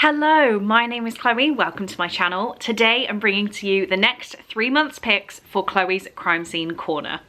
Hello, my name is Chloe, welcome to my channel. Today I'm bringing to you the next 3 months picks for Chloe's Crime Scene Corner.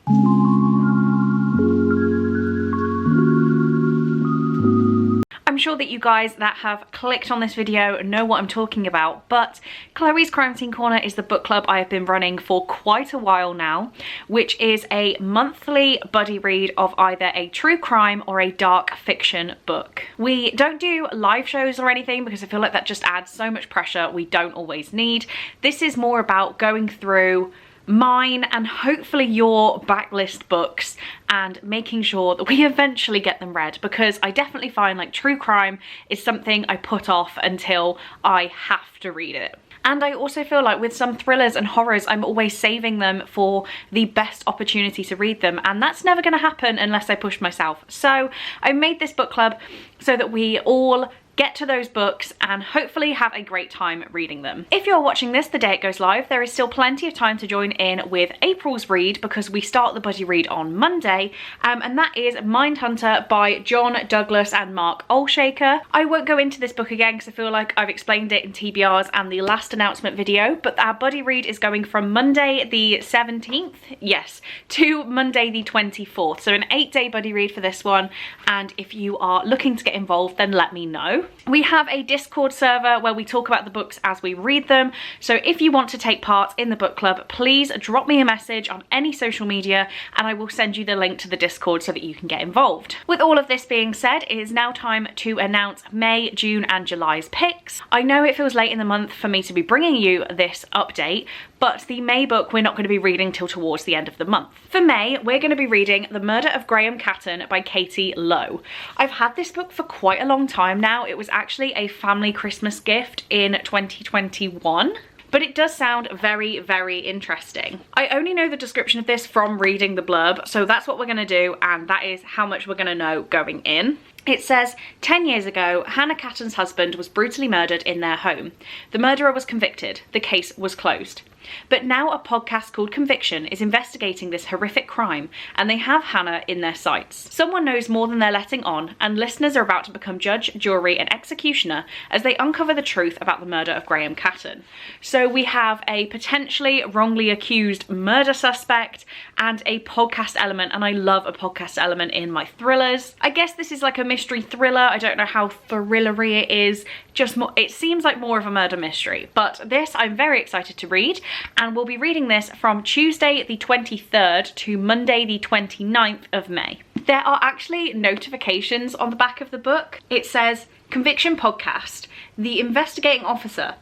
I'm sure that you guys that have clicked on this video know what I'm talking about, but Chloe's Crime Scene Corner is the book club I have been running for quite a while now, which is a monthly buddy read of either a true crime or a dark fiction book. We don't do live shows or anything because I feel like that just adds so much pressure we don't always need. This is more about going through mine and hopefully your backlist books and making sure that we eventually get them read, because I definitely find like true crime is something I put off until I have to read it. And I also feel like with some thrillers and horrors, I'm always saving them for the best opportunity to read them, and that's never going to happen unless I push myself. So I made this book club so that we all get to those books and hopefully have a great time reading them. If you're watching this the day it goes live, there is still plenty of time to join in with April's read, because we start the buddy read on Monday, and that is Mindhunter by John Douglas and Mark Olshaker. I won't go into this book again because I feel like I've explained it in TBRs and the last announcement video, but our buddy read is going from Monday the 17th, yes, to Monday the 24th. So an 8-day buddy read for this one, and if you are looking to get involved, then let me know. We have a Discord server where we talk about the books as we read them, so if you want to take part in the book club, please drop me a message on any social media and I will send you the link to the Discord so that you can get involved. With all of this being said, it is now time to announce May, June and July's picks. I know it feels late in the month for me to be bringing you this update, but the May book we're not going to be reading till towards the end of the month. For May, we're going to be reading The Murder of Graham CATTON by Katie Lowe. I've had this book for quite a long time now. It was actually a family Christmas gift in 2021. But it does sound very, very interesting. I only know the description of this from reading the blurb, so that's what we're going to do, and that is how much we're going to know going in. It says, 10 years ago, Hannah CATTON's husband was brutally murdered in their home. The murderer was convicted. The case was closed. But now a podcast called Conviction is investigating this horrific crime, and they have Hannah in their sights. Someone knows more than they're letting on, and listeners are about to become judge, jury and executioner as they uncover the truth about the murder of Graham CATTON. So we have a potentially wrongly accused murder suspect and a podcast element, and I love a podcast element in my thrillers. I guess this is like a mystery thriller. I don't know how thrillery it is, just more, it seems like more of a murder mystery, but this I'm very excited to read. And we'll be reading this from Tuesday the 23rd to Monday the 29th of May. There are actually notifications on the back of the book. It says, Conviction Podcast, the investigating officer.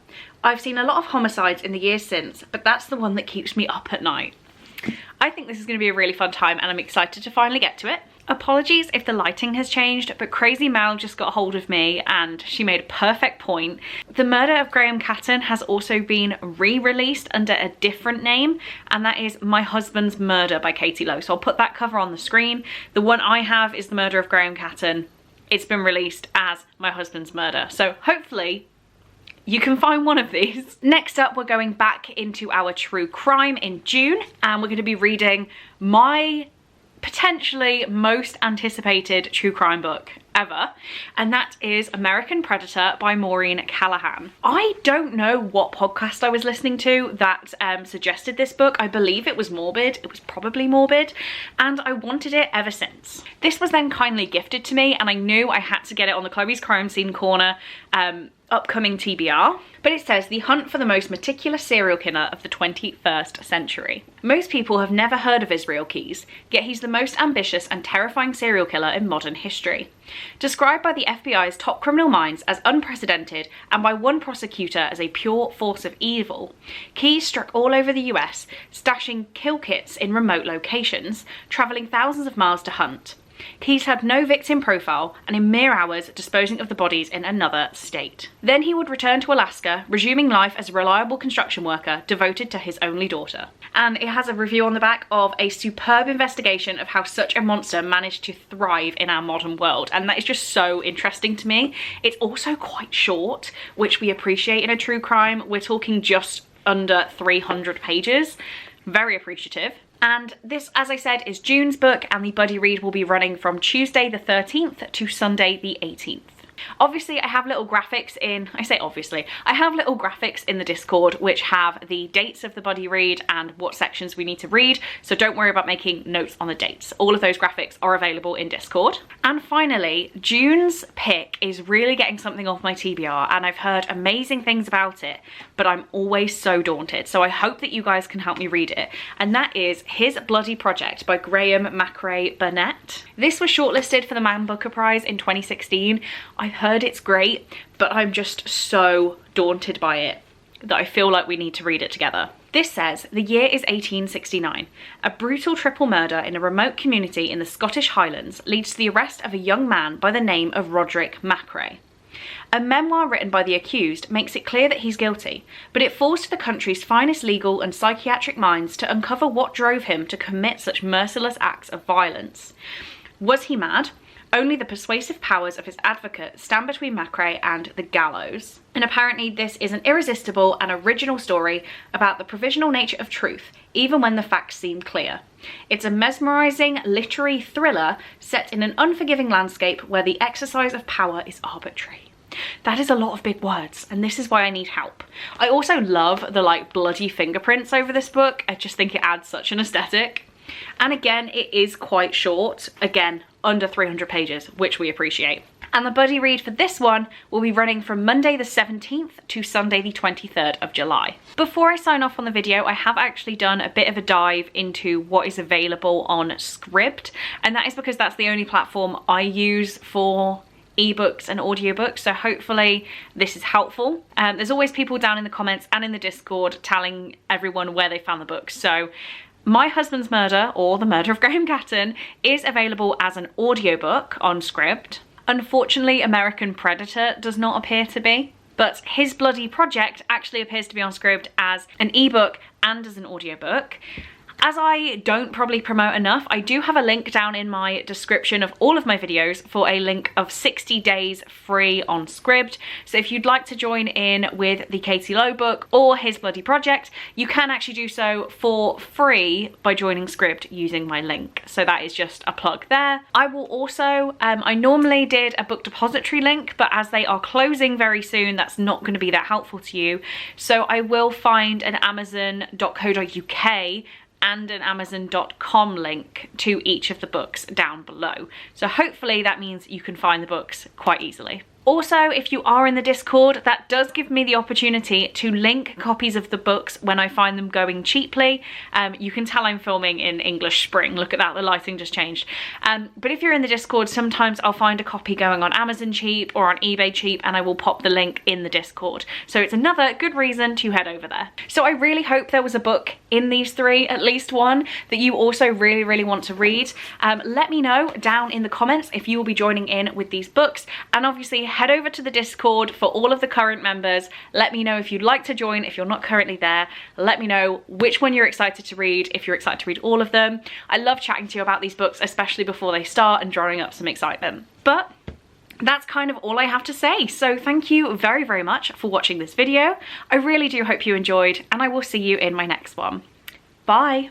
I've seen a lot of homicides in the years since, but that's the one that keeps me up at night. I think this is going to be a really fun time and I'm excited to finally get to it. Apologies if the lighting has changed, but Crazy Mal just got hold of me and she made a perfect point. The Murder of Graham CATTON has also been re-released under a different name, and that is My Husband's Murder by Katie Lowe. So I'll put that cover on the screen. The one I have is The Murder of Graham CATTON. It's been released as My Husband's Murder. So hopefully you can find one of these. Next up, we're going back into our true crime in June, and we're going to be reading my potentially most anticipated true crime book ever, and that is American Predator by Maureen Callahan. I don't know what podcast I was listening to that suggested this book. I believe it was Morbid. It was probably Morbid, and I wanted it ever since. This was then kindly gifted to me, and I knew I had to get it on the Chloe's Crime Scene Corner upcoming TBR. But it says, the hunt for the most meticulous serial killer of the 21st century. Most people have never heard of Israel Keyes, yet he's the most ambitious and terrifying serial killer in modern history. Described by the FBI's top criminal minds as unprecedented and by one prosecutor as a pure force of evil, Keyes struck all over the US, stashing kill kits in remote locations, travelling thousands of miles to hunt. Keyes had no victim profile, and in mere hours disposing of the bodies in another state. Then he would return to Alaska, resuming life as a reliable construction worker devoted to his only daughter. And it has a review on the back of a superb investigation of how such a monster managed to thrive in our modern world, and that is just so interesting to me. It's also quite short, which we appreciate in a true crime. We're talking just under 300 pages. Very appreciative. And this, as I said, is June's book, and the buddy read will be running from Tuesday the 13th to Sunday the 18th. Obviously, I have little graphics in, I say obviously, I have little graphics in the Discord which have the dates of the buddy read and what sections we need to read, so don't worry about making notes on the dates. All of those graphics are available in Discord. And finally, June's pick is really getting something off my TBR, and I've heard amazing things about it, but I'm always so daunted, so I hope that you guys can help me read it, and that is His Bloody Project by Graham McRae Burnett. This was shortlisted for the Man Booker Prize in 2016. I've heard it's great, but I'm just so daunted by it that I feel like we need to read it together. This says, the year is 1869. A brutal triple murder in a remote community in the Scottish Highlands leads to the arrest of a young man by the name of Roderick McRae. A memoir written by the accused makes it clear that he's guilty, but it falls to the country's finest legal and psychiatric minds to uncover what drove him to commit such merciless acts of violence. Was he mad? Only the persuasive powers of his advocate stand between McRae and the gallows. And apparently this is an irresistible and original story about the provisional nature of truth, even when the facts seem clear. It's a mesmerising literary thriller set in an unforgiving landscape where the exercise of power is arbitrary. That is a lot of big words, and this is why I need help. I also love the like bloody fingerprints over this book. I just think it adds such an aesthetic. And again, it is quite short. Again, under 300 pages, which we appreciate. And the buddy read for this one will be running from Monday the 17th to Sunday the 23rd of July. Before I sign off on the video, I have actually done a bit of a dive into what is available on SCRIBD, and that is because that's the only platform I use for ebooks and audiobooks, so hopefully this is helpful. There's always people down in the comments and in the Discord telling everyone where they found the books, so My Husband's Murder, or The Murder of Graham Catton, is available as an audiobook on SCRIBD. Unfortunately, American Predator does not appear to be, but His Bloody Project actually appears to be on SCRIBD as an ebook and as an audiobook. As I don't probably promote enough, I do have a link down in my description of all of my videos for a link of 60 days free on SCRIBD. So if you'd like to join in with the Katie Lowe book or His Bloody Project, you can actually do so for free by joining SCRIBD using my link. So that is just a plug there. I will also, I normally did a book depository link, but as they are closing very soon, that's not going to be that helpful to you. So I will find an amazon.co.uk and an amazon.com link to each of the books down below. So hopefully that means you can find the books quite easily. Also, if you are in the Discord, that does give me the opportunity to link copies of the books when I find them going cheaply. You can tell I'm filming in English spring. Look at that, the lighting just changed. But if you're in the Discord, sometimes I'll find a copy going on Amazon cheap or on eBay cheap, and I will pop the link in the Discord. So it's another good reason to head over there. So I really hope there was a book in these three, at least one, that you also really, really want to read. Let me know down in the comments if you will be joining in with these books, and obviously head over to the Discord for all of the current members. Let me know if you'd like to join if you're not currently there. Let me know which one you're excited to read, if you're excited to read all of them. I love chatting to you about these books, especially before they start, and drawing up some excitement. But that's kind of all I have to say. So thank you very, very much for watching this video. I really do hope you enjoyed, and I will see you in my next one. Bye.